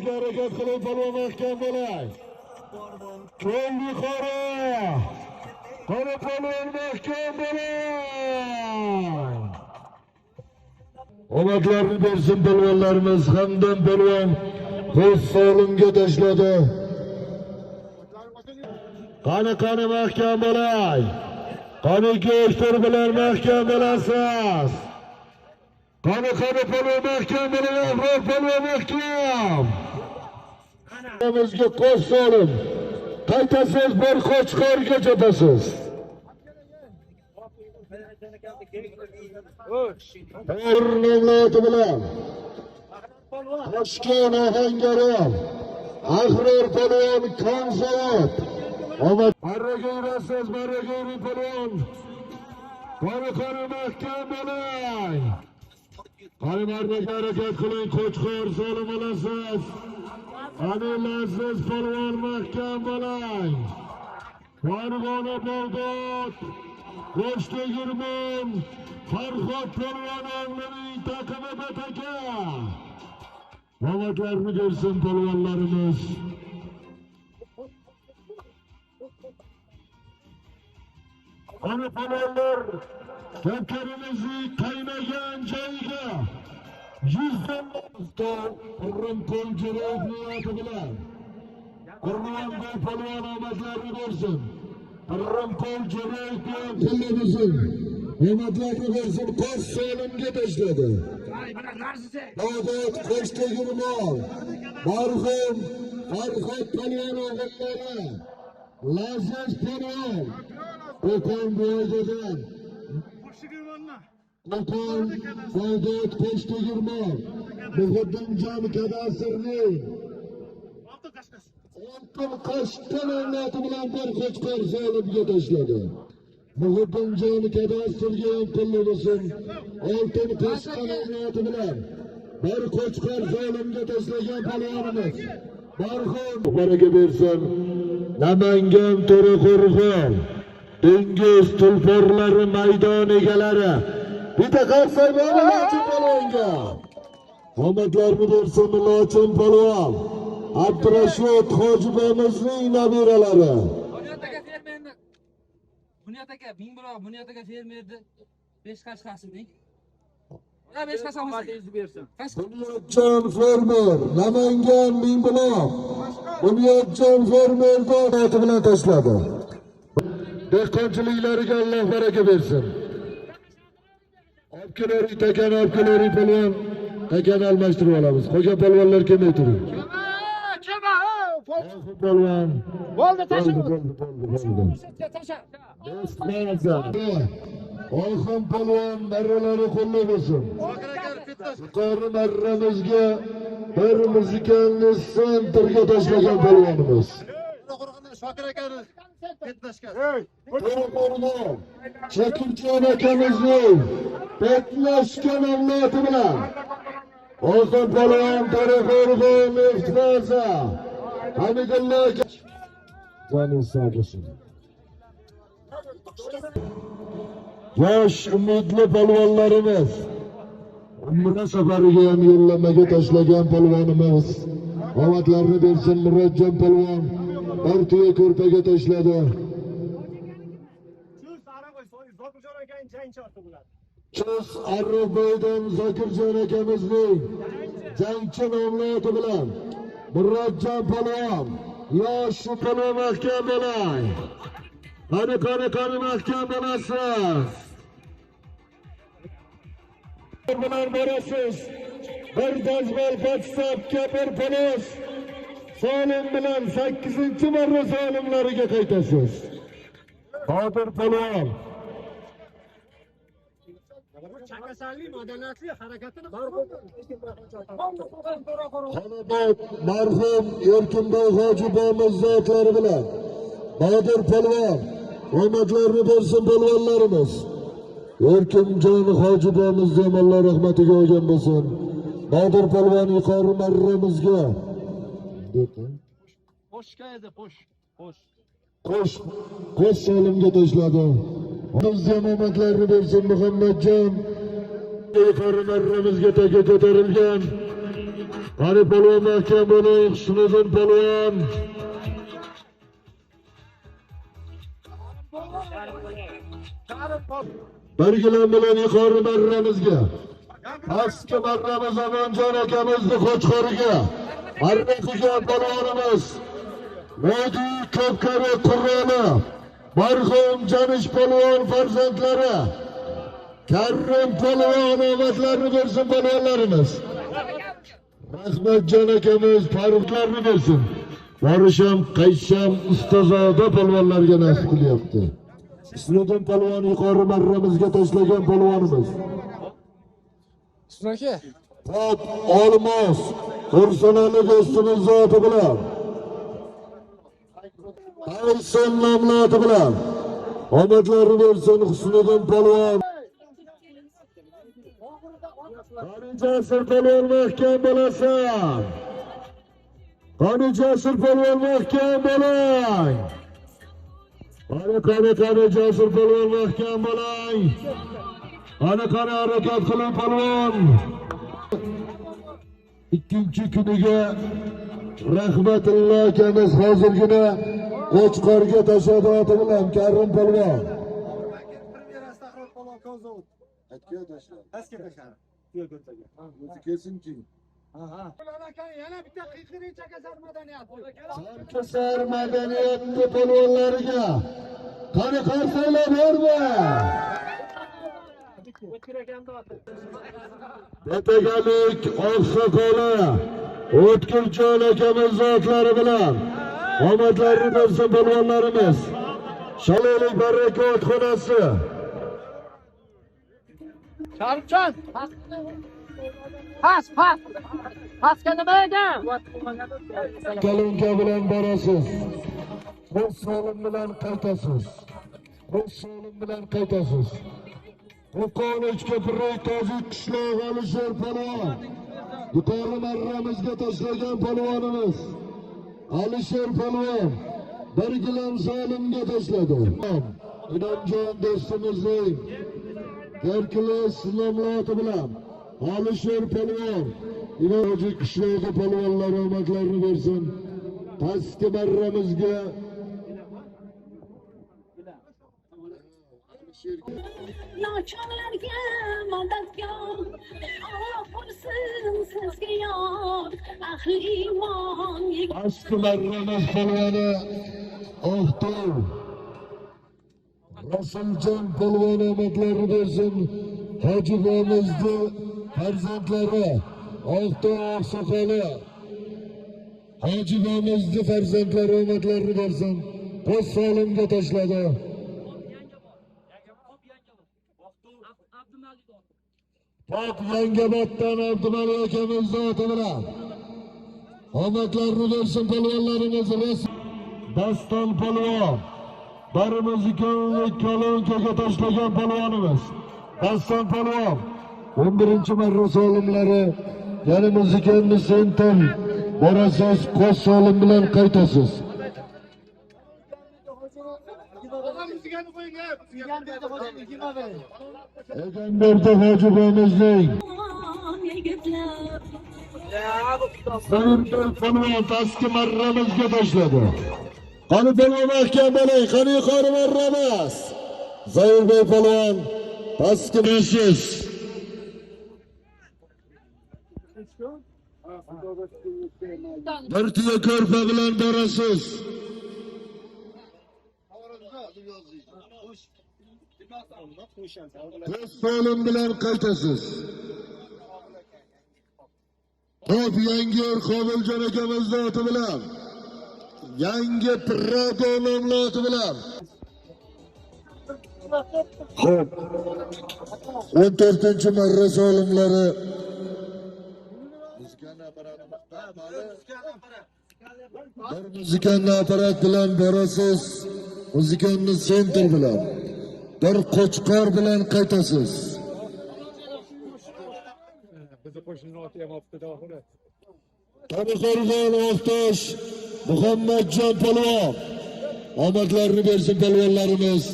Qo'lga harakat qiling, palvon mahkam bo'ling. Qo'l yuqori. Qani palvon mahkam bo'ling. Omadlarni bersin palvonlarimiz. Hamdam palvon ko'z solimga tashladi. Qani mahkam bo'ling. Qani go'shtir bilan mahkam bo'lasiz. Qani palvon mahkam bo'ling, Ahror palvon mahkam. Bizga ko'z solim. Qaytasiz, bir qo'chqorga chopasiz. Nomlati bilan Toshkent Ohangaron Ahror palvon Konzavod. Omad barraga yurasiz, barraga yuring palvon. Qani mahkam bo'ling. Qani barraga harakat qiling, qo'chqor solim olasiz. Qani laziz palvon mahkam bo'ling. Farg'ona Bog'dod Qo'shtegirmon Farhod palvon o'g'lining taqimi bataka. Omadlarni bersin palvonlarimiz. Qani palvonlar, kamkarimizni qaynagan joyiga 100 Qurrim Qo'ljiroyev niyati bilan Qurrim palvon omadlarni bersin. Qurrim Qo'ljiroyev tilimizni omadlarni bersin. Qo'z solimga tashladi. Bog'dod Qo'shtegirmon marhum Farhod palvon o'g'illari Laziz palvon Qo'qon bo'yidan Qo'qon Bog'dod Qo'shtegirmon Muhiddinjon kadastrning oltin qo'shgan avlodi bilan bir qo'chqor solimga tashladi. Muhiddinjon kadastrga ham pulli bo'lsin. Oltin qo'shgan avlodi bilan bir qo'chqor solimga tashlagan palvonimiz marhum baraka bersin. Namangan To'raqo'rg'on dengiz tulporlari maydon egalari bitta qarsak Lochin palvonga omadlarni bersin. Lochin palvon Abdurashid Hojibamizning nabiralari. Bunyod aka Mingbuloq Bunyod aka fermerni 5 qashqasining. Ona 5 qashqasining bersin. Bunyodjon fermer Namangan Mingbuloq Bunyodjon fermer da'vati bilan tashladi. Dehqonchiliklariga Alloh baraka bersin. Obkelari takan obkelari palvon takan almashtirib olamiz. Qo'ja palvonlar kelmay turing. Palvon. Bo'ldi, tasha. Olxon palvon marralari qo'llab bo'lsin. Yuqori marramizga bir muzikalni sentrga tashlagan palvonimiz. Shokir akani petlashgan. Shakirjon akamizning petlashgan avlodi bilan Olxon palvon To'raqo'rg'on Mehtoza Hamidullo aka joni sog'lisin. Yosh umidli palvonlarimiz umra safariga ham yo'llanmaga tashlagan palvonimiz omadlarni bersin. Murodjon palvon bir tuya ko'rpaga tashladi. Chus Arroboydan Zokirjon akamizning jangchi nomlati bilan Murodjon palvon yosh palvon mahkam bo'ling. Qani mahkam bo'lasiz. Bilan borasiz. Bir dazmol WhatsAppga bir polis solim bilan 8-marra solimlariga qaytasiz. Qodir palvon Chakasalli madaniyatli harakatini Xonobod marhum Erkinboy Hojibomiz zotlari bilan Qodir palvon omadlarni bersin palvonlarimiz. Erkinjon Hojibomiz ham Alloh rahmatiga olgan bo'lsin. Qodir palvon yuqori marramizga qo'shgan edi, qo'sh. Qo'sh solimga tashladi. Bizga omadlarni bersin. Muhammadjon yuqori marramizga taga ko'tarilgan Qani polvon mahkam bo'ling, Husniddin polvon. Birgilam bilan yuqori marramizga. Pastki marramiz Amonjon akamizni Qo'chqoriga. Marra qilgan polvonimiz Modi Ko'pkari Qur'oni, marhum Janish polvon farzandlari, Karim polvon omadlarini bersin polvonlarimiz. Rahmatjon akamiz farzandlarini bersin. Borisham, qaytisham ustozoda polvonlarga nasib qilyapti. Husniddin polvon yuqori marramizga tashlagan polvonimiz. Aka. Top olmos, personali do'stimiz zoti bilan. Ayson nomloti bilan. Omadlarini bersin Husniddin polvon. Qani Jasur polvon mahkam bo'lasan. Qani Jasur polvon mahkam bo'lang. Qani Jasur polvon mahkam bo'lang. Qani harakat qiling polvon. Ikkinchi kuniga Rahmatulloh akamiz hozirgina Qo'chqorga tashabbati bilan Karim polvon. Aytga tashla. Aska tashlar. O'zi kelsinki. Yana bitta qiqiricha kasar madaniyat. Sarkasar madaniyatni polvonlariga qani qarsaylar bormi? Betagalik oqsoqoli O'tkirjon akamiz zotlari bilan omadlarini bersin polvonlarimiz. Shalaylik barakot xonasi. Sharifjon. Pas. Pasga nima edi? Kalonka bilan borasiz. Qo'sh solim bilan qaytasiz. Qo'qon ko'prik tozi qishloq Alisher polvon. Yuqori marramizga tashlagan polvonimiz. Alisher polvon bir gilam solimga tashladi. Inomjon do'stimizning Herkules nomloti bilan Alisher polvon Inomjon qishlog'i polvonlari omadlarini bersin. Pastki marramizga Nochonlarga madadkor, Allah bo'lsin sizga yor, ahli iymon. Pastki marramiz polvoni Oqtov Rasuljon polvon omadlarini bersin. Hoji bobomizni farzandlari Oqtov oqsoqoli Hoji bobomizni farzandlari omadlarini bersin. Qo'sh solimga tashladi. Top Yangoboddan Abdumalik akamiz zoti bilan omadlarini bersin polvonlarimiz. Daston polvon barimizni Kalonkaga tashlagan polvonimiz. Daston polvon 11-marra solimlari, ya'ni muzikanni sentin borasiz, qo'sh solim bilan qaytasiz. Egamberdi hoji boboimizning Sayinbek polvon pastki marramizga tashladi. Qani polvon mahkam bo'ling, qani yuqori marramiz. Sayinbek polvon pastki marramiz. Bir tuya ko'rpa bilan borasiz. Qo'sh solim bilan qaytasiz. Top Yangiyo'l Qobiljon akamiz zoti bilan yangi Prado nomloti bilan. Xo'p. 14-marra solimlari Muzikanni aparat bilan borasiz. Muzikanni senter bilan. Bir Qo'chqor bilan qaytasiz. Qani Oqtosh Muhammadjon polvon omadlarini bersin polvonlarimiz.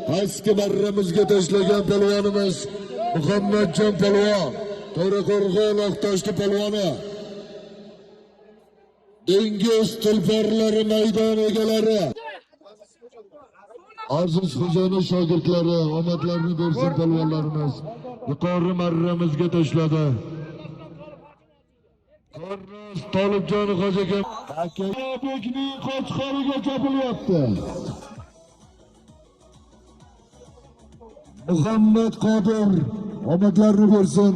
Pastki marramizga tashlagan polvonimiz Muhammadjon polvon, To'raqo'rg'on Oqtoshli polvoni. dengiz tulporlari maydon egalari, aziz xo'jani shogirdlari, omadlarini bersin polvonlarimiz. Yuqori marramizga tashladi. Qornos Tolibjon Hojiga Akabekning qochqoriga chopilyapti. Muhammad Qodir omadlarini bersin.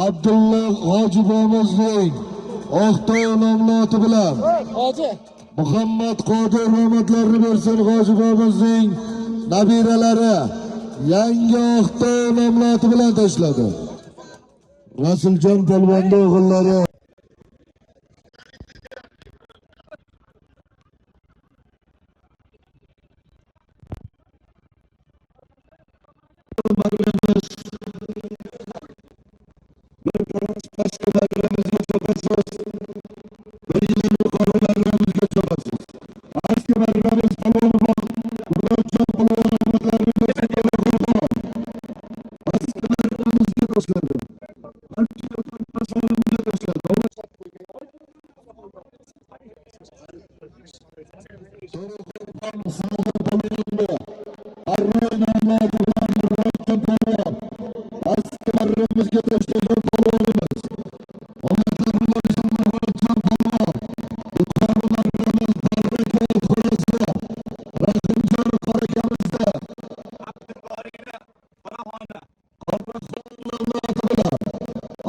Abdulla Hojibomizning Oqtoy nomloti bilan Muhammad Qodir omadlarini bersin. Hojibomizning nabiralari yangi Oqtoy nomloti bilan tashladi. Rasuljon polvonning o'g'illari askarlarimizga tashlagan polvonimiz. Omadlarini bersin Murodjon polvon. Yuqori marramiz Baraka xonasida Rahimjon qorakamizda Qoraxon nomloti bilan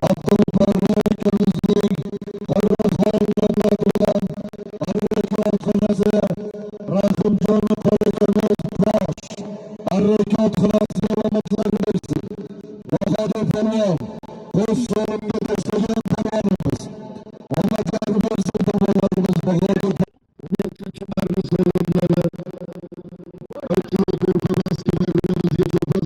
Abdulbaroqimizning Qoraxon nomloti bilan Baraka xonasi Rahimjon qorakamiz bosh harakat xonasiga omadlarini bersin. Bahodir polvon qo'sh so'rimga tashlagan polvonimiz. Omadlarini bersin polvonlarimiz. Bahodir 17 marra so'rimlari